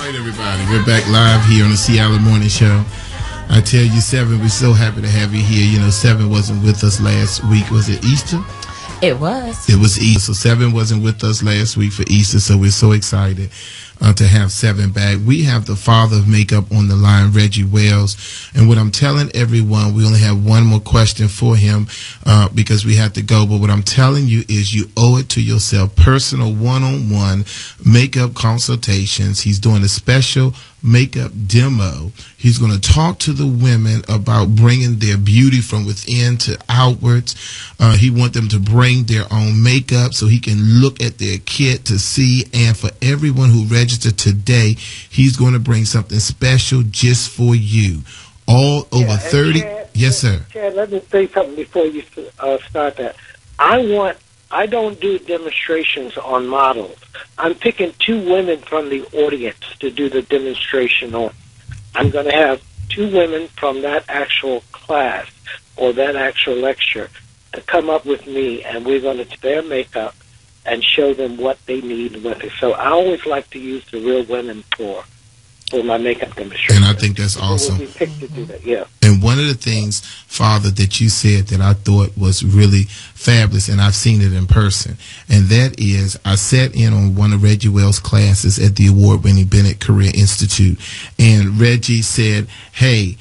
right, everybody, we're back live here on the Seattle Morning Show. I tell you, Seven, we're so happy to have you here. You know, Seven wasn't with us last week. Was it Easter? It was. It was Easter. So Seven wasn't with us last week for Easter, so we're so excited to have Seven back. We have the father of makeup on the line, Reggie Wells. And what I'm telling everyone, we only have one more question for him because we have to go. But what I'm telling you is you owe it to yourself. Personal one-on-one makeup consultations. He's doing a special makeup demo. He's going to talk to the women about bringing their beauty from within to outwards. He wants them to bring their own makeup so he can look at their kit to see. And for everyone who registered today, he's going to bring something special just for you. All over 30. Chad, yes, sir. Chad, let me say something before you start that. I don't do demonstrations on models. I'm picking two women from the audience to do the demonstration on. I'm going to have two women from that actual class or that actual lecture to come up with me, and we're going to do their makeup and show them what they need with it. So I always like to use the real women for my makeup demonstration. And I think that's awesome. We picked to do that, yeah. And one of the things, Father, that you said that I thought was really fabulous, and I've seen it in person, and that is I sat in on one of Reggie Wells' classes at the award-winning Bennett Career Institute, and Reggie said, hey,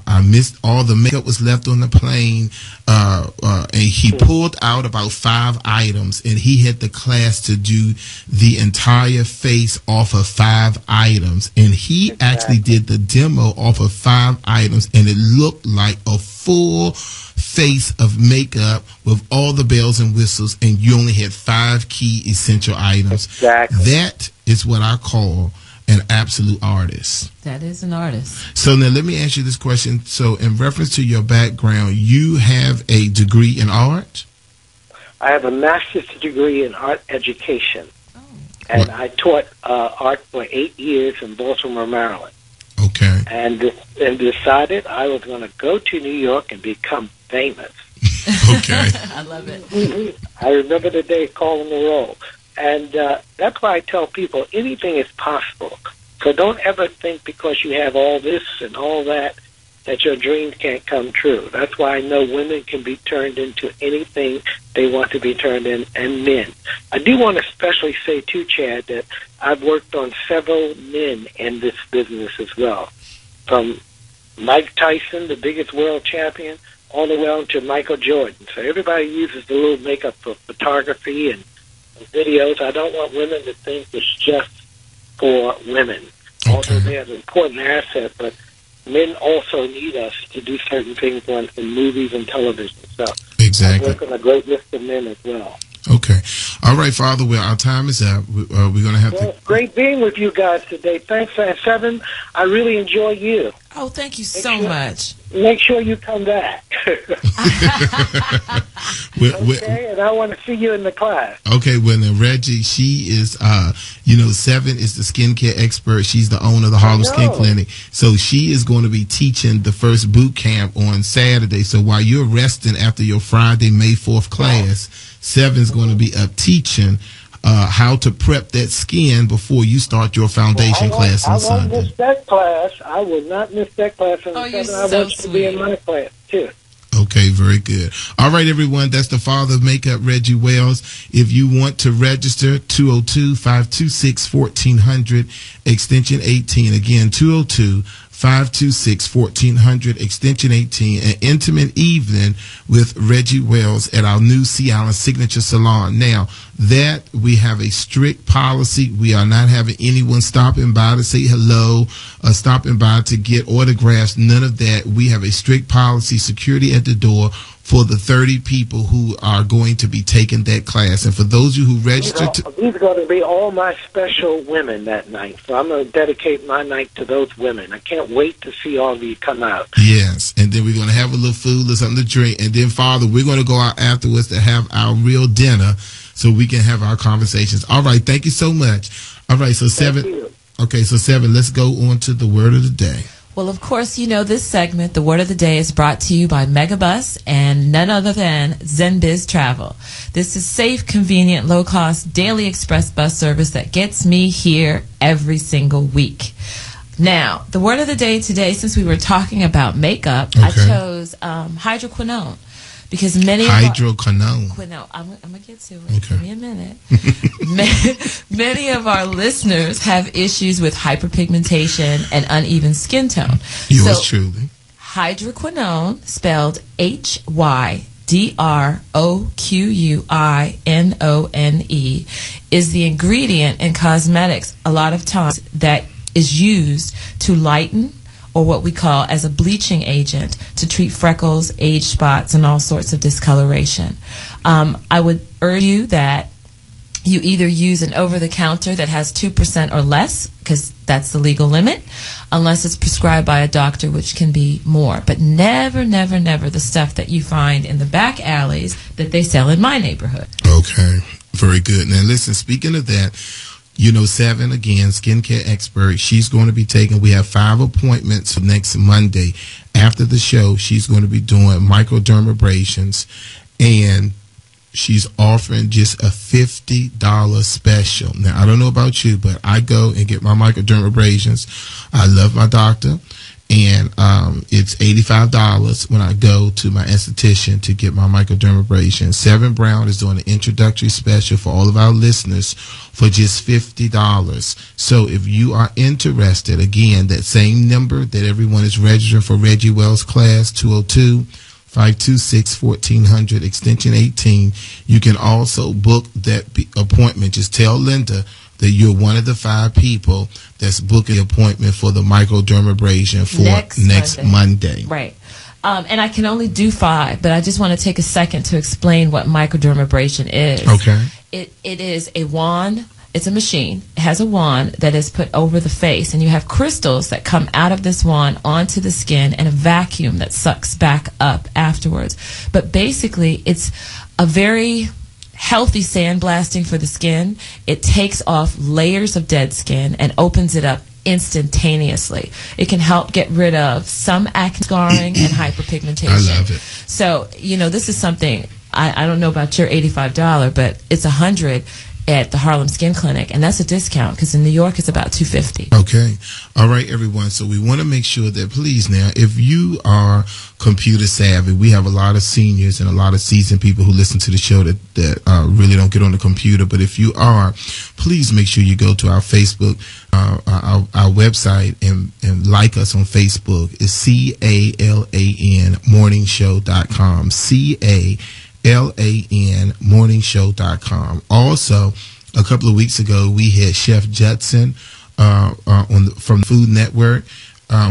I missed all the makeup was left on the plane, and he pulled out about 5 items, and he had the class to do the entire face off of 5 items, and he actually did the demo off of 5 items, and it looked like a full face of makeup with all the bells and whistles, and you only had 5 key essential items. Exactly. That is what I call an absolute artist. That is an artist. So now let me ask you this question. So in reference to your background, you have a degree in art? I have a master's degree in art education. Oh. And I taught art for 8 years in Baltimore, Maryland. Okay. And decided I was going to go to New York and become famous. Okay. I love it. I remember the day calling the roll. And that's why I tell people anything is possible. So don't ever think because you have all this and all that your dreams can't come true. That's why I know women can be turned into anything they want to be turned in, and men. I do want to especially say, too, Chad, that I've worked on several men in this business as well. From Mike Tyson, the biggest world champion, all the way on to Michael Jordan. So everybody uses the little makeup for photography and videos. I don't want women to think it's just for women. Okay. Although they're an important asset, but men also need us to do certain things in movies and television. So exactly. I work on a great list of men as well. Okay. All right, Father. Well, our time is up. We're going to have to... Great being with you guys today. Thanks, Seven. I really enjoy you. Oh, thank you so much. Make sure you come back. Okay, and I want to see you in the class. Okay, well, now, Reggie, she is, Seven is the skincare expert. She's the owner of the Harlem Skin Clinic. So she is going to be teaching the first boot camp on Saturday. So while you're resting after your Friday, May 4th class, Seven's going to be up teaching how to prep that skin before you start your foundation class on Sunday. I won't miss that class. I will not miss that class. Oh, you're I so want you to be in my class, too. Okay, very good. All right, everyone. That's the father of makeup, Reggie Wells. If you want to register, 202-526-1400, extension 18. Again, 202-526-1400, extension 18. An intimate evening with Reggie Wells at our new Sea Island Signature Salon. Now, that we have a strict policy. We are not having anyone stopping by to say hello, stopping by to get autographs. None of that. We have a strict policy, security at the door for the 30 people who are going to be taking that class. And for those of you who registered... These are going to be all my special women that night. So I'm going to dedicate my night to those women. I can't wait to see all of you come out. Yes. And then we're going to have a little food or something to drink. And then, Father, we're going to go out afterwards to have our real dinner so we can have our conversations. All right. Thank you so much. All right. So, Seven. Okay. So, Seven, let's go on to the word of the day. Well, of course, you know this segment, the Word of the Day, is brought to you by Megabus and none other than ZenBiz Travel. This is safe, convenient, low-cost, daily express bus service that gets me here every single week. Now, the Word of the Day today, since we were talking about makeup, I chose hydroquinone. Because many hydroquinone. I'm going to get to it. Okay. Give me a minute. Many of our listeners have issues with hyperpigmentation and uneven skin tone. Yours truly. Hydroquinone, spelled HYDROQUINONE, is the ingredient in cosmetics a lot of times that is used to lighten, or what we call as a bleaching agent, to treat freckles, age spots, and all sorts of discoloration. I would urge you that you either use an over-the-counter that has 2% or less, because that's the legal limit, unless it's prescribed by a doctor, which can be more. But never, never, never the stuff that you find in the back alleys that they sell in my neighborhood. Okay, very good. Now listen, speaking of that, you know, Seven, again, skincare expert, she's going to be taking, we have 5 appointments next Monday. After the show, she's going to be doing microdermabrasions, and she's offering just a $50 special. Now, I don't know about you, but I go and get my microdermabrasions. I love my doctor, and it's $85 when I go to my esthetician to get my microdermabrasion. Seven Brown is doing an introductory special for all of our listeners for just $50. So if you are interested, again, that same number that everyone is registering for Reggie Wells class, 202-526-1400, extension 18. You can also book that appointment. Just tell Linda that you're one of the 5 people that's booking the appointment for the microdermabrasion for next Monday. Right. And I can only do 5, but I just want to take a second to explain what microdermabrasion is. Okay. It is a wand. It's a machine. It has a wand that is put over the face, and you have crystals that come out of this wand onto the skin and a vacuum that sucks back up afterwards. But basically, it's a very healthy sandblasting for the skin. It takes off layers of dead skin and opens it up instantaneously. It can help get rid of some acne, scarring, and hyperpigmentation. I love it. So, you know, this is something, I don't know about your $85, but it's $100 at the Harlem Skin Clinic, and that's a discount because in New York it's about $250. Okay. All right, everyone. So we want to make sure that, please, now, if you are computer savvy, we have a lot of seniors and a lot of seasoned people who listen to the show that really don't get on the computer. But if you are, please make sure you go to our Facebook, our website, and like us on Facebook. It's CALAN morningshow.com. CALAN morningshow.com. Also, a couple of weeks ago, we had Chef Judson from Food Network.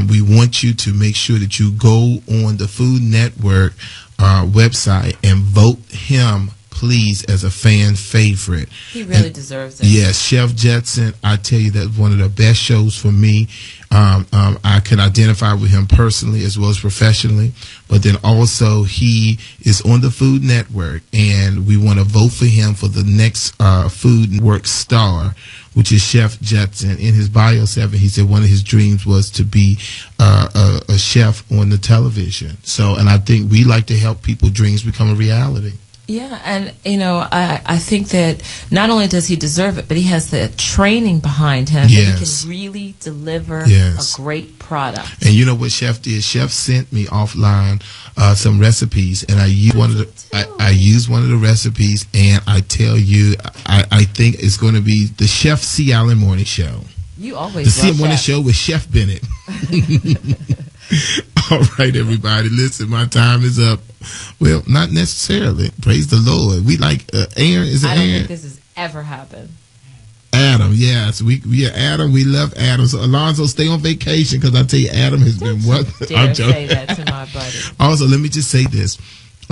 We want you to make sure that you go on the Food Network website and vote him, please, as a fan favorite. He really deserves it. Yes, Chef Judson, I tell you, that's one of the best shows for me. I can identify with him personally as well as professionally, but then also he is on the Food Network, and we want to vote for him for the next Food Network star, which is Chef Judson. In his bio 7, he said one of his dreams was to be a chef on the television. So, and I think we like to help people dreams become a reality. Yeah, and, you know, I think that not only does he deserve it, but he has the training behind him. Yes. That he can really deliver a great product. And you know what Chef did? Chef sent me offline some recipes, and I used one of the recipes, and I tell you, I think it's going to be the Chef C. Allen Morning Show. You always the C. love Morning that. Show with Chef Bennett. All right, everybody. Listen, my time is up. Well, not necessarily. Praise the Lord. We like Aaron. Is it I don't Aaron? think this has ever happened. Adam, yes. We are Adam. We love Adam. So, Alonzo, stay on vacation because I tell you, Adam has been what? Dare say that to my buddy. Also, let me just say this.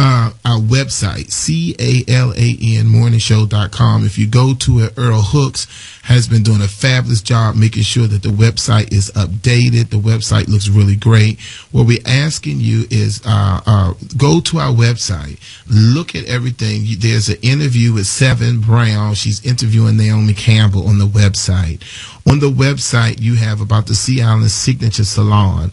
our website, CALAN morningshow.com. If you go to it, Earl Hooks has been doing a fabulous job making sure that the website is updated. The website looks really great. What we're asking you is go to our website, look at everything. There's an interview with Seven Brown. She's interviewing Naomi Campbell on the website. On the website, you have about the Sea Island Signature Salon.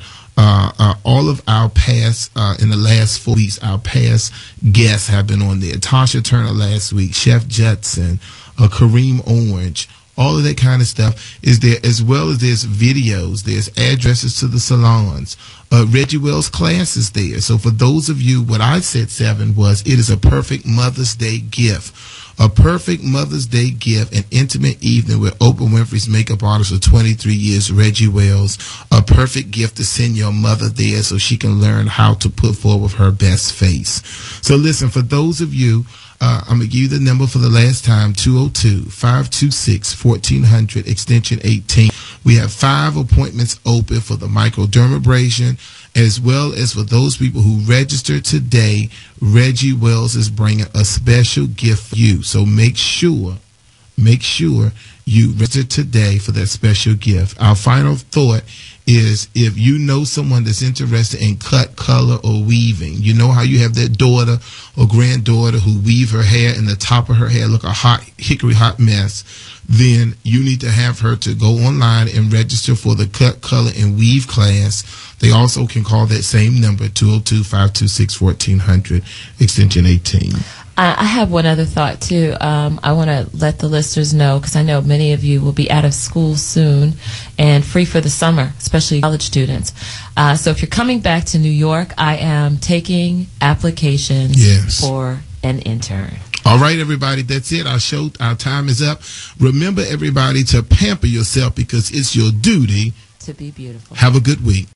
All of our past, in the last 4 weeks, our past guests have been on there. Tasha Turner last week, Chef Judson, Kareem Orange, all of that kind of stuff is there, as well as there's videos, there's addresses to the salons. Reggie Wells' class is there. So for those of you, what I said, Seven, was it is a perfect Mother's Day gift. A perfect Mother's Day gift, an intimate evening with Oprah Winfrey's makeup artist for 23 years, Reggie Wells. A perfect gift to send your mother there so she can learn how to put forward her best face. So listen, for those of you, I'm going to give you the number for the last time, 202-526-1400, extension 18. We have 5 appointments open for the microdermabrasion, as well as for those people who register today. Reggie Wells is bringing a special gift for you. So make sure you register today for that special gift. Our final thought is, if you know someone that's interested in cut, color, or weaving, you know how you have that daughter or granddaughter who weave her hair and the top of her hair look a hot hickory hot mess, then you need to have her to go online and register for the cut, color, and weave class. They also can call that same number, 202-526-1400, extension 18. I have one other thought, too. I want to let the listeners know, because I know many of you will be out of school soon and free for the summer, especially college students. So if you're coming back to New York, I am taking applications for an intern. All right, everybody, that's it. Our time is up. Remember, everybody, to pamper yourself, because it's your duty to be beautiful. Have a good week.